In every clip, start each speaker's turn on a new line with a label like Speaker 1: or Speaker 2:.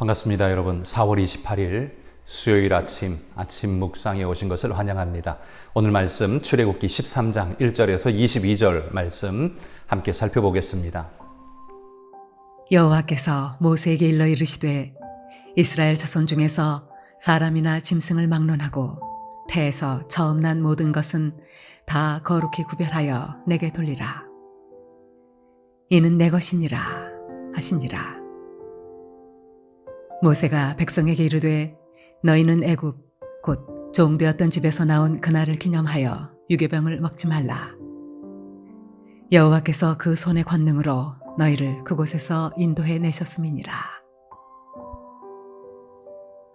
Speaker 1: 반갑습니다, 여러분. 4월 28일 수요일 아침 묵상에 오신 것을 환영합니다. 오늘 말씀 출애굽기 13장 1절에서 22절 말씀 함께 살펴보겠습니다.
Speaker 2: 여호와께서 모세에게 일러 이르시되 이스라엘 자손 중에서 사람이나 짐승을 막론하고 태에서 처음 난 모든 것은 다 거룩히 구별하여 내게 돌리라. 이는 내 것이니라 하시니라. 모세가 백성에게 이르되 너희는 애굽 곧 종되었던 집에서 나온 그날을 기념하여 유교병을 먹지 말라. 여호와께서 그 손의 권능으로 너희를 그곳에서 인도해 내셨음이니라.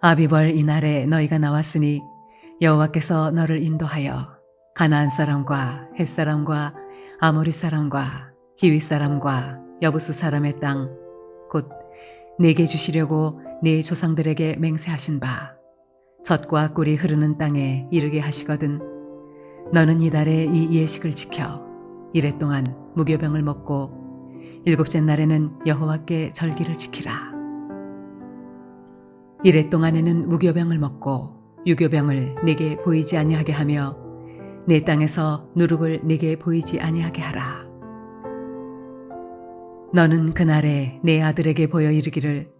Speaker 2: 아비벌 이날에 너희가 나왔으니 여호와께서 너를 인도하여 가나안 사람과 헷 사람과 아모리 사람과 히위 사람과 여부스 사람의 땅 곧 내게 주시려고 네 조상들에게 맹세하신 바 젖과 꿀이 흐르는 땅에 이르게 하시거든 너는 이달에 이 예식을 지켜 이래 동안 무교병을 먹고 일곱째 날에는 여호와께 절기를 지키라. 이래 동안에는 무교병을 먹고 유교병을 네게 보이지 아니하게 하며 내 땅에서 누룩을 네게 보이지 아니하게 하라. 너는 그날에 내 아들에게 보여 이르기를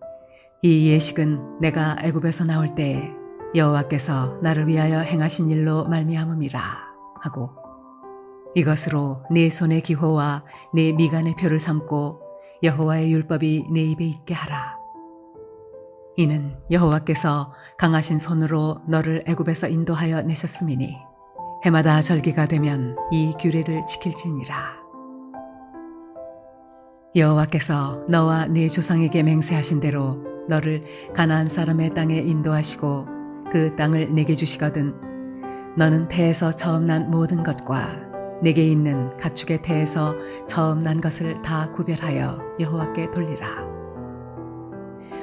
Speaker 2: 이 예식은 내가 애굽에서 나올 때에 여호와께서 나를 위하여 행하신 일로 말미암음이라 하고 이것으로 네 손의 기호와 네 미간의 표를 삼고 여호와의 율법이 내 입에 있게 하라. 이는 여호와께서 강하신 손으로 너를 애굽에서 인도하여 내셨음이니 해마다 절기가 되면 이 규례를 지킬지니라. 여호와께서 너와 네 조상에게 맹세하신 대로 너를 가나안 사람의 땅에 인도하시고 그 땅을 내게 주시거든 너는 태에서 처음 난 모든 것과 내게 있는 가축의 태에서 처음 난 것을 다 구별하여 여호와께 돌리라.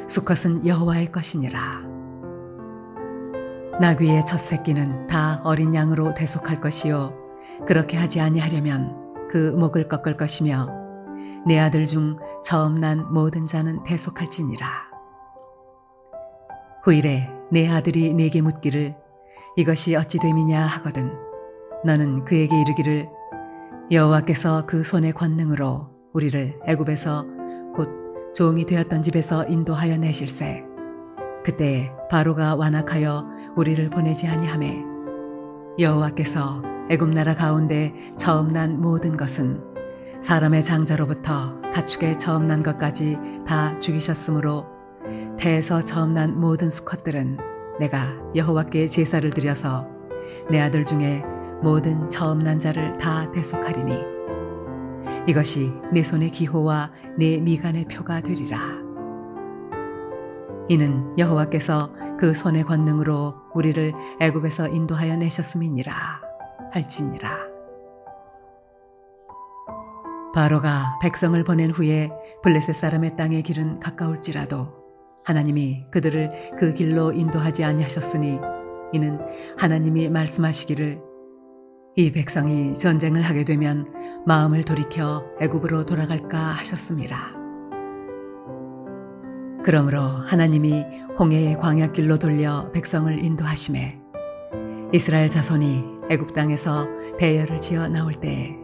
Speaker 2: 수컷은 여호와의 것이니라. 나귀의 첫 새끼는 다 어린 양으로 대속할 것이요 그렇게 하지 아니하려면 그 목을 꺾을 것이며 내 아들 중 처음 난 모든 자는 대속할지니라. 후일에 내 아들이 내게 묻기를 이것이 어찌 됨이냐 하거든 너는 그에게 이르기를 여호와께서 그 손의 권능으로 우리를 애굽에서 곧 종이 되었던 집에서 인도하여 내실세 그때 바로가 완악하여 우리를 보내지 아니하매 여호와께서 애굽 나라 가운데 처음 난 모든 것은 사람의 장자로부터 가축의 처음 난 것까지 다 죽이셨으므로 태에서 처음 난 모든 수컷들은 내가 여호와께 제사를 드려서 내 아들 중에 모든 처음 난 자를 다 대속하리니 이것이 내 손의 기호와 내 미간의 표가 되리라. 이는 여호와께서 그 손의 권능으로 우리를 애굽에서 인도하여 내셨음이니라 할지니라. 바로가 백성을 보낸 후에 블레셋 사람의 땅의 길은 가까울지라도 하나님이 그들을 그 길로 인도하지 아니하셨으니 이는 하나님이 말씀하시기를 이 백성이 전쟁을 하게 되면 마음을 돌이켜 애굽으로 돌아갈까 하셨음이라. 그러므로 하나님이 홍해의 광야길로 돌려 백성을 인도하시매 이스라엘 자손이 애굽 땅에서 대열을 지어 나올 때에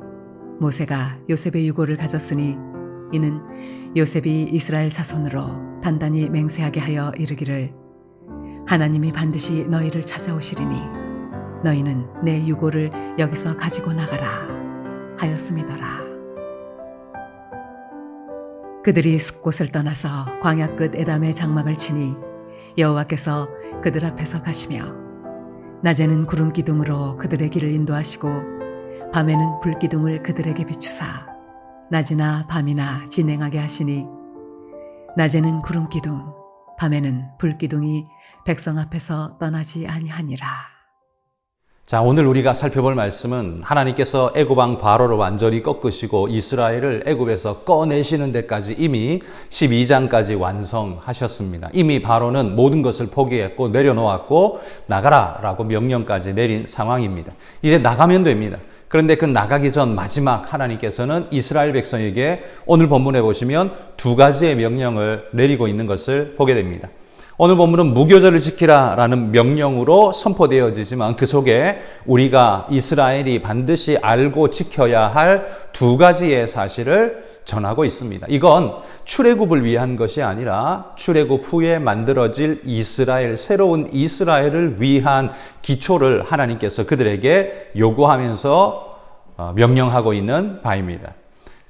Speaker 2: 모세가 요셉의 유고를 가졌으니 이는 요셉이 이스라엘 자손으로 단단히 맹세하게 하여 이르기를 하나님이 반드시 너희를 찾아오시리니 너희는 내 유고를 여기서 가지고 나가라 하였음이더라. 그들이 숲곳을 떠나서 광야 끝 에담의 장막을 치니 여호와께서 그들 앞에서 가시며 낮에는 구름 기둥으로 그들의 길을 인도하시고 밤에는 불기둥을 그들에게 비추사 낮이나 밤이나 진행하게 하시니 낮에는 구름기둥 밤에는 불기둥이 백성 앞에서 떠나지 아니하니라.
Speaker 1: 자, 오늘 우리가 살펴볼 말씀은 하나님께서 애굽 왕 바로를 완전히 꺾으시고 이스라엘을 애굽에서 꺼내시는 데까지 이미 12장까지 완성하셨습니다. 이미 바로는 모든 것을 포기했고 내려놓았고 나가라 라고 명령까지 내린 상황입니다. 이제 나가면 됩니다. 그런데 그 나가기 전 마지막 하나님께서는 이스라엘 백성에게 오늘 본문에 보시면 두 가지의 명령을 내리고 있는 것을 보게 됩니다. 오늘 본문은 무교절을 지키라 라는 명령으로 선포되어지지만 그 속에 우리가 이스라엘이 반드시 알고 지켜야 할 두 가지의 사실을 전하고 있습니다. 이건 출애굽을 위한 것이 아니라 출애굽 후에 만들어질 이스라엘, 새로운 이스라엘을 위한 기초를 하나님께서 그들에게 요구하면서 명령하고 있는 바입니다.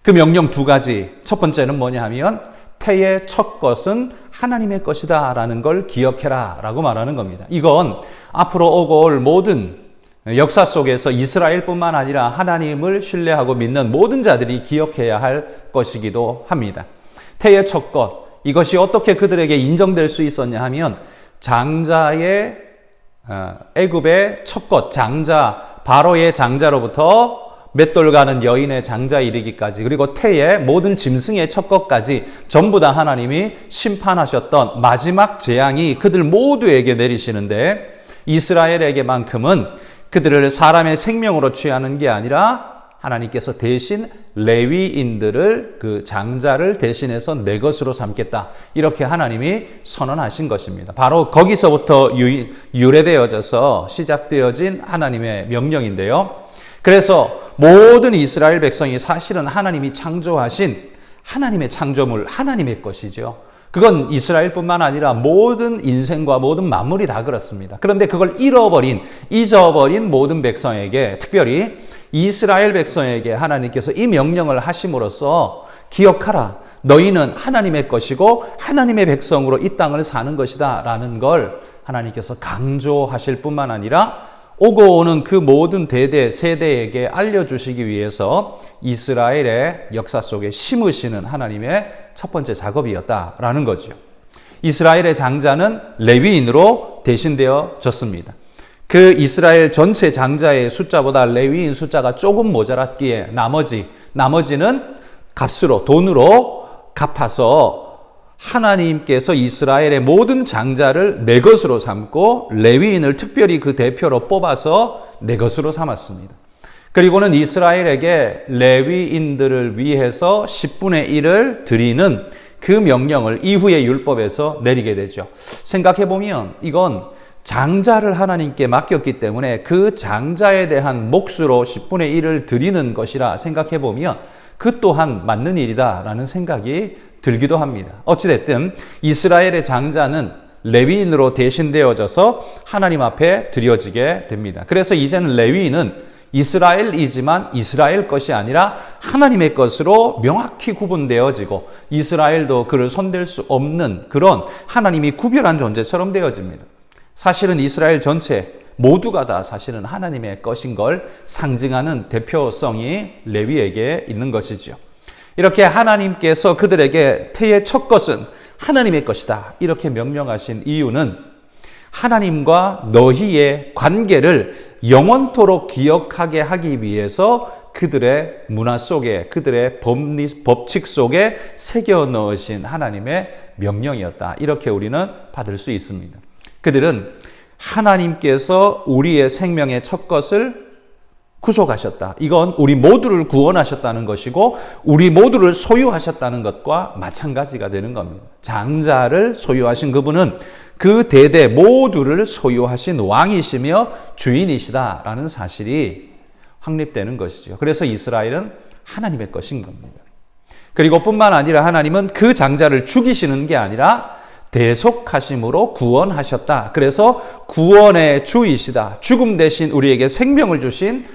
Speaker 1: 그 명령 두 가지, 첫 번째는 뭐냐 하면 태의 첫 것은 하나님의 것이다 라는 걸 기억해라 라고 말하는 겁니다. 이건 앞으로 오고 올 모든 역사 속에서 이스라엘뿐만 아니라 하나님을 신뢰하고 믿는 모든 자들이 기억해야 할 것이기도 합니다. 태의 첫 것, 이것이 어떻게 그들에게 인정될 수 있었냐 하면 장자의 애굽의 첫 것, 장자, 바로의 장자로부터 맷돌 가는 여인의 장자 이르기까지, 그리고 태의 모든 짐승의 첫 것까지 전부 다 하나님이 심판하셨던 마지막 재앙이 그들 모두에게 내리시는데, 이스라엘에게만큼은 그들을 사람의 생명으로 취하는 게 아니라 하나님께서 대신 레위인들을, 그 장자를 대신해서 내 것으로 삼겠다, 이렇게 하나님이 선언하신 것입니다. 바로 거기서부터 유래되어져서 시작되어진 하나님의 명령인데요. 그래서 모든 이스라엘 백성이 사실은 하나님이 창조하신 하나님의 창조물, 하나님의 것이죠. 그건 이스라엘뿐만 아니라 모든 인생과 모든 만물이 다 그렇습니다. 그런데 그걸 잊어버린 모든 백성에게, 특별히 이스라엘 백성에게 하나님께서 이 명령을 하심으로써 기억하라, 너희는 하나님의 것이고 하나님의 백성으로 이 땅을 사는 것이다 라는 걸 하나님께서 강조하실 뿐만 아니라 오고 오는 그 모든 세대에게 알려주시기 위해서 이스라엘의 역사 속에 심으시는 하나님의 첫 번째 작업이었다라는 거죠. 이스라엘의 장자는 레위인으로 대신되어졌습니다. 그 이스라엘 전체 장자의 숫자보다 레위인 숫자가 조금 모자랐기에 나머지는 값으로, 돈으로 갚아서 하나님께서 이스라엘의 모든 장자를 내 것으로 삼고 레위인을 특별히 그 대표로 뽑아서 내 것으로 삼았습니다. 그리고는 이스라엘에게 레위인들을 위해서 10분의 1을 드리는 그 명령을 이후의 율법에서 내리게 되죠. 생각해보면 이건 장자를 하나님께 맡겼기 때문에 그 장자에 대한 몫으로 10분의 1을 드리는 것이라 생각해보면 그 또한 맞는 일이다라는 생각이 들기도 합니다. 어찌됐든 이스라엘의 장자는 레위인으로 대신되어져서 하나님 앞에 드려지게 됩니다. 그래서 이제는 레위인은 이스라엘이지만 이스라엘 것이 아니라 하나님의 것으로 명확히 구분되어지고 이스라엘도 그를 손댈 수 없는 그런 하나님이 구별한 존재처럼 되어집니다. 사실은 이스라엘 전체 모두가 다 사실은 하나님의 것인 걸 상징하는 대표성이 레위에게 있는 것이죠. 이렇게 하나님께서 그들에게 태의 첫 것은 하나님의 것이다, 이렇게 명령하신 이유는 하나님과 너희의 관계를 영원토록 기억하게 하기 위해서 그들의 문화 속에, 그들의 법칙 속에 새겨 넣으신 하나님의 명령이었다, 이렇게 우리는 받을 수 있습니다. 그들은 하나님께서 우리의 생명의 첫 것을 구속하셨다, 이건 우리 모두를 구원하셨다는 것이고 우리 모두를 소유하셨다는 것과 마찬가지가 되는 겁니다. 장자를 소유하신 그분은 그 대대 모두를 소유하신 왕이시며 주인이시다라는 사실이 확립되는 것이죠. 그래서 이스라엘은 하나님의 것인 겁니다. 그리고 뿐만 아니라 하나님은 그 장자를 죽이시는 게 아니라 대속하심으로 구원하셨다. 그래서 구원의 주이시다, 죽음 대신 우리에게 생명을 주신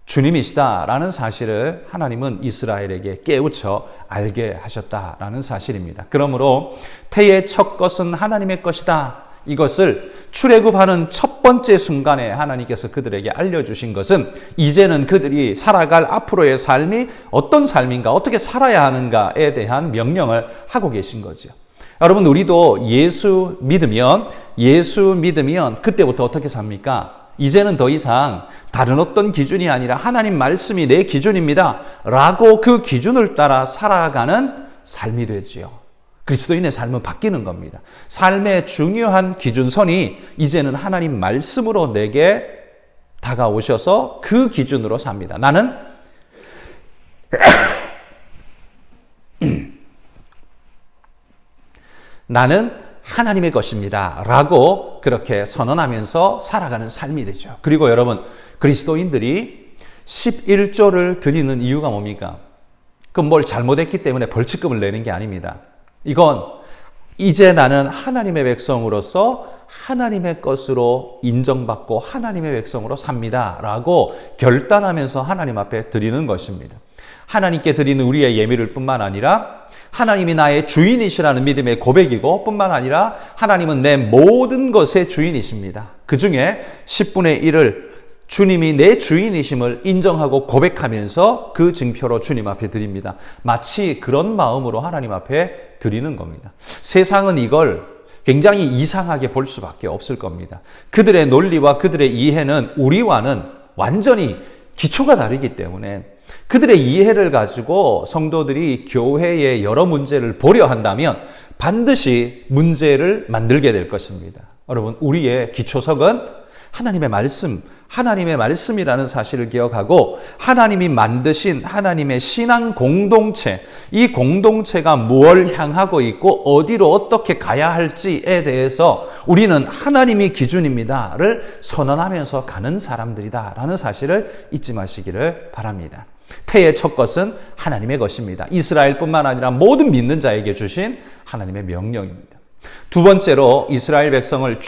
Speaker 1: 주님이시다라는 사실을 하나님은 이스라엘에게 깨우쳐 알게 하셨다라는 사실입니다. 그러므로 태의 첫 것은 하나님의 것이다, 이것을 출애굽하는 첫 번째 순간에 하나님께서 그들에게 알려주신 것은 이제는 그들이 살아갈 앞으로의 삶이 어떤 삶인가, 어떻게 살아야 하는가에 대한 명령을 하고 계신 거죠. 여러분, 우리도 예수 믿으면 그때부터 어떻게 삽니까? 이제는 더 이상 다른 어떤 기준이 아니라 하나님 말씀이 내 기준입니다 라고 그 기준을 따라 살아가는 삶이 되지요. 그리스도인의 삶은 바뀌는 겁니다. 삶의 중요한 기준선이 이제는 하나님 말씀으로 내게 다가오셔서 그 기준으로 삽니다. 나는 하나님의 것입니다 라고 그렇게 선언하면서 살아가는 삶이 되죠. 그리고 여러분, 그리스도인들이 11조를 드리는 이유가 뭡니까? 그건 뭘 잘못했기 때문에 벌칙금을 내는 게 아닙니다. 이건 이제 나는 하나님의 백성으로서 하나님의 것으로 인정받고 하나님의 백성으로 삽니다 라고 결단하면서 하나님 앞에 드리는 것입니다. 하나님께 드리는 우리의 예물일 뿐만 아니라 하나님이 나의 주인이시라는 믿음의 고백이고 뿐만 아니라 하나님은 내 모든 것의 주인이십니다. 그 중에 10분의 1을 주님이 내 주인이심을 인정하고 고백하면서 그 증표로 주님 앞에 드립니다. 마치 그런 마음으로 하나님 앞에 드리는 겁니다. 세상은 이걸 굉장히 이상하게 볼 수밖에 없을 겁니다. 그들의 논리와 그들의 이해는 우리와는 완전히 기초가 다르기 때문에 그들의 이해를 가지고 성도들이 교회의 여러 문제를 보려 한다면 반드시 문제를 만들게 될 것입니다. 여러분, 우리의 기초석은 하나님의 말씀이라는 사실을 기억하고 하나님이 만드신 하나님의 신앙 공동체, 이 공동체가 무엇을 향하고 있고 어디로 어떻게 가야 할지에 대해서 우리는 하나님이 기준입니다를 선언하면서 가는 사람들이다라는 사실을 잊지 마시기를 바랍니다. 태의 첫 것은 하나님의 것입니다. 이스라엘뿐만 아니라 모든 믿는 자에게 주신 하나님의 명령입니다. 두 번째로 이스라엘 백성을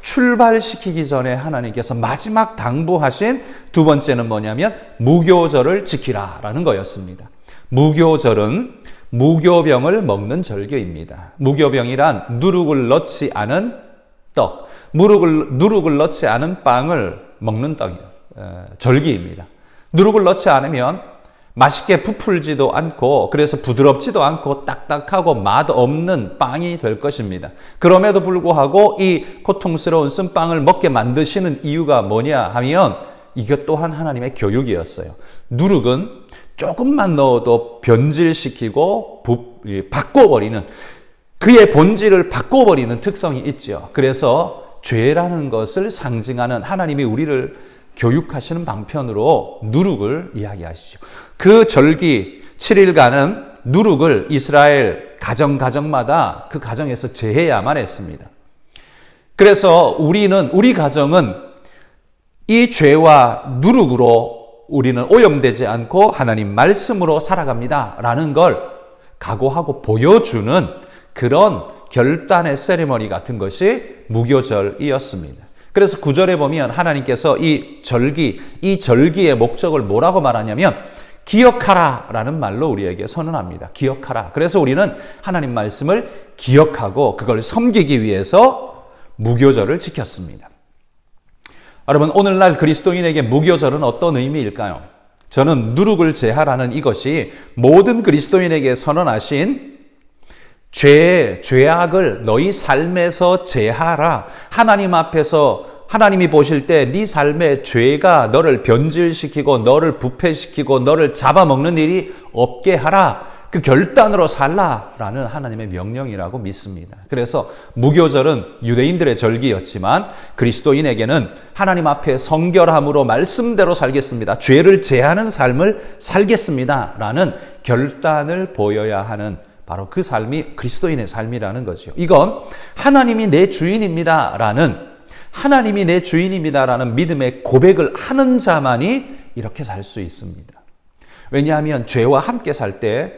Speaker 1: 출발시키기 전에 하나님께서 마지막 당부하신 두 번째는 뭐냐면 무교절을 지키라라는 거였습니다. 무교절은 무교병을 먹는 절기입니다. 무교병이란 누룩을 넣지 않은 떡, 누룩을 넣지 않은 빵을 먹는 절기입니다. 누룩을 넣지 않으면 맛있게 부풀지도 않고 그래서 부드럽지도 않고 딱딱하고 맛없는 빵이 될 것입니다. 그럼에도 불구하고 이 고통스러운 쓴빵을 먹게 만드시는 이유가 뭐냐 하면 이것 또한 하나님의 교육이었어요. 누룩은 조금만 넣어도 변질시키고 바꿔버리는, 그의 본질을 바꿔버리는 특성이 있죠. 그래서 죄라는 것을 상징하는 하나님이 우리를 교육하시는 방편으로 누룩을 이야기하시죠. 그 절기 7일간은 누룩을 이스라엘 가정마다 그 가정에서 제해야만 했습니다. 그래서 우리 가정은 이 죄와 누룩으로 우리는 오염되지 않고 하나님 말씀으로 살아갑니다 라는 걸 각오하고 보여주는 그런 결단의 세리머니 같은 것이 무교절이었습니다. 그래서 9절에 보면 하나님께서 이 절기의 목적을 뭐라고 말하냐면 기억하라 라는 말로 우리에게 선언합니다. 기억하라. 그래서 우리는 하나님 말씀을 기억하고 그걸 섬기기 위해서 무교절을 지켰습니다. 여러분, 오늘날 그리스도인에게 무교절은 어떤 의미일까요? 저는 누룩을 제하라는 이것이 모든 그리스도인에게 선언하신 죄악을 너희 삶에서 제하라. 하나님 앞에서 하나님이 보실 때 네 삶의 죄가 너를 변질시키고 너를 부패시키고 너를 잡아먹는 일이 없게 하라. 그 결단으로 살라라는 하나님의 명령이라고 믿습니다. 그래서 무교절은 유대인들의 절기였지만 그리스도인에게는 하나님 앞에 성결함으로 말씀대로 살겠습니다. 죄를 제하는 삶을 살겠습니다. 라는 결단을 보여야 하는 바로 그 삶이 그리스도인의 삶이라는 거죠. 이건 하나님이 내 주인입니다라는 믿음의 고백을 하는 자만이 이렇게 살 수 있습니다. 왜냐하면 죄와 함께 살 때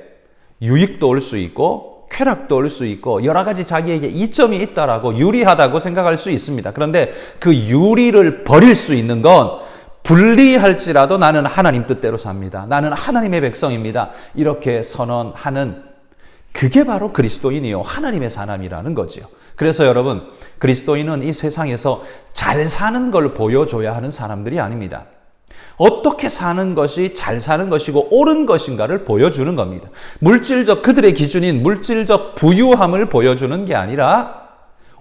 Speaker 1: 유익도 올 수 있고 쾌락도 올 수 있고 여러 가지 자기에게 이점이 있다라고 유리하다고 생각할 수 있습니다. 그런데 그 유리를 버릴 수 있는 건 불리할지라도 나는 하나님 뜻대로 삽니다. 나는 하나님의 백성입니다. 이렇게 선언하는 그게 바로 그리스도인이요 하나님의 사람이라는 거죠. 그래서 여러분, 그리스도인은 이 세상에서 잘 사는 걸 보여줘야 하는 사람들이 아닙니다. 어떻게 사는 것이 잘 사는 것이고 옳은 것인가를 보여주는 겁니다. 그들의 기준인 물질적 부유함을 보여주는 게 아니라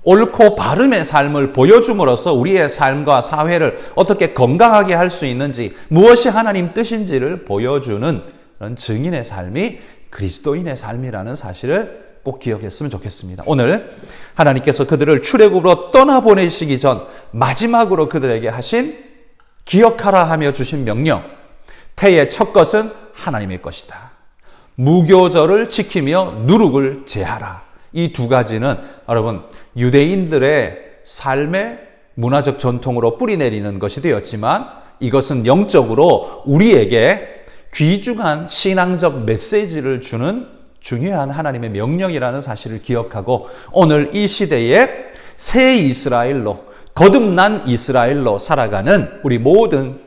Speaker 1: 옳고 바름의 삶을 보여줌으로써 우리의 삶과 사회를 어떻게 건강하게 할 수 있는지, 무엇이 하나님 뜻인지를 보여주는 그런 증인의 삶이 그리스도인의 삶이라는 사실을 꼭 기억했으면 좋겠습니다. 오늘 하나님께서 그들을 출애굽으로 떠나보내시기 전 마지막으로 그들에게 하신 기억하라 하며 주신 명령, 태의 첫 것은 하나님의 것이다. 무교절을 지키며 누룩을 제하라. 이 두 가지는 여러분 유대인들의 삶의 문화적 전통으로 뿌리내리는 것이 되었지만 이것은 영적으로 우리에게 귀중한 신앙적 메시지를 주는 중요한 하나님의 명령이라는 사실을 기억하고 오늘 이 시대에 새 이스라엘로 거듭난 이스라엘로 살아가는 우리 모든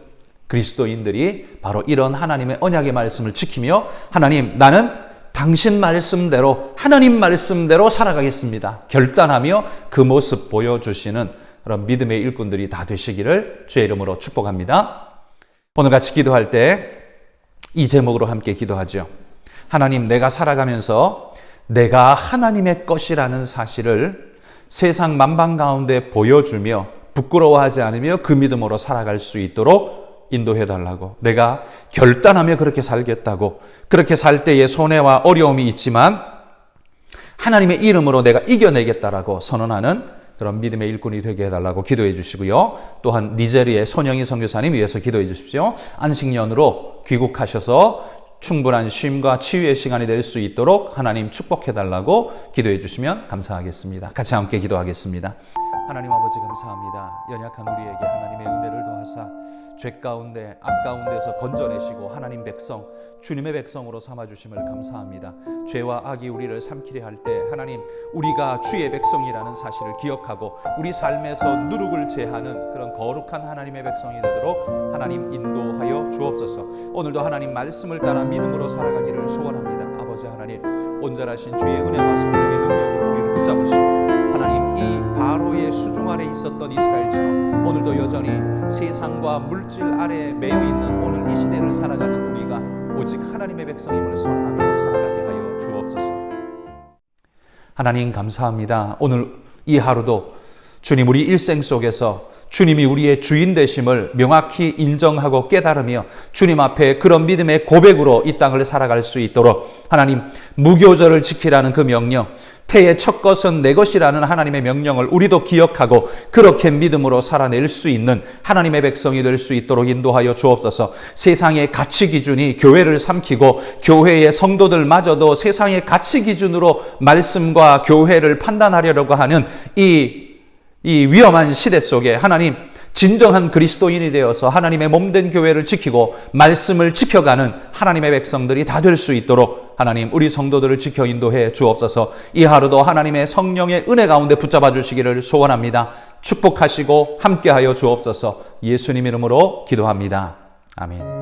Speaker 1: 그리스도인들이 바로 이런 하나님의 언약의 말씀을 지키며 하나님 나는 당신 말씀대로 하나님 말씀대로 살아가겠습니다. 결단하며 그 모습 보여주시는 그런 믿음의 일꾼들이 다 되시기를 주의 이름으로 축복합니다. 오늘 같이 기도할 때 이 제목으로 함께 기도하죠. 하나님 내가 살아가면서 내가 하나님의 것이라는 사실을 세상 만방 가운데 보여주며 부끄러워하지 않으며 그 믿음으로 살아갈 수 있도록 인도해달라고 내가 결단하며 그렇게 살겠다고 그렇게 살 때에 손해와 어려움이 있지만 하나님의 이름으로 내가 이겨내겠다라고 선언하는 그런 믿음의 일꾼이 되게 해달라고 기도해 주시고요. 또한 니제리의 손영희 선교사님 위해서 기도해 주십시오. 안식년으로 귀국하셔서 충분한 쉼과 치유의 시간이 될 수 있도록 하나님 축복해달라고 기도해 주시면 감사하겠습니다. 같이 함께 기도하겠습니다. 하나님 아버지 감사합니다. 연약한 우리에게 하나님의 은혜를 더하사 죄 가운데 악 가운데서 건져내시고 하나님 백성 주님의 백성으로 삼아주심을 감사합니다. 죄와 악이 우리를 삼키려 할 때 하나님 우리가 주의 백성이라는 사실을 기억하고 우리 삶에서 누룩을 제하는 그런 거룩한 하나님의 백성이 되도록 하나님 인도하여 주옵소서. 오늘도 하나님 말씀을 따라 믿음으로 살아가기를 소원합니다. 아버지 하나님 온전하신 주의 은혜와 성령의 능력으로 우리를 붙잡으시고 하나님 이 바로의 수중 아래 있었던 이스라엘처럼 오늘도 여전히 세상과 물질 아래에 매여 있는 오늘 이 시대를 살아가는 우리가 오직 하나님의 백성임을 선언하며 살아가게 하여 주옵소서. 하나님 감사합니다. 오늘 이 하루도 주님 우리 일생 속에서 주님이 우리의 주인 되심을 명확히 인정하고 깨달으며 주님 앞에 그런 믿음의 고백으로 이 땅을 살아갈 수 있도록 하나님 무교절을 지키라는 그 명령, 태의 첫 것은 내 것이라는 하나님의 명령을 우리도 기억하고 그렇게 믿음으로 살아낼 수 있는 하나님의 백성이 될 수 있도록 인도하여 주옵소서. 세상의 가치 기준이 교회를 삼키고 교회의 성도들마저도 세상의 가치 기준으로 말씀과 교회를 판단하려고 하는 이 위험한 시대 속에 하나님 진정한 그리스도인이 되어서 하나님의 몸된 교회를 지키고 말씀을 지켜가는 하나님의 백성들이 다 될 수 있도록 하나님 우리 성도들을 지켜 인도해 주옵소서. 이 하루도 하나님의 성령의 은혜 가운데 붙잡아 주시기를 소원합니다. 축복하시고 함께하여 주옵소서. 예수님 이름으로 기도합니다. 아멘.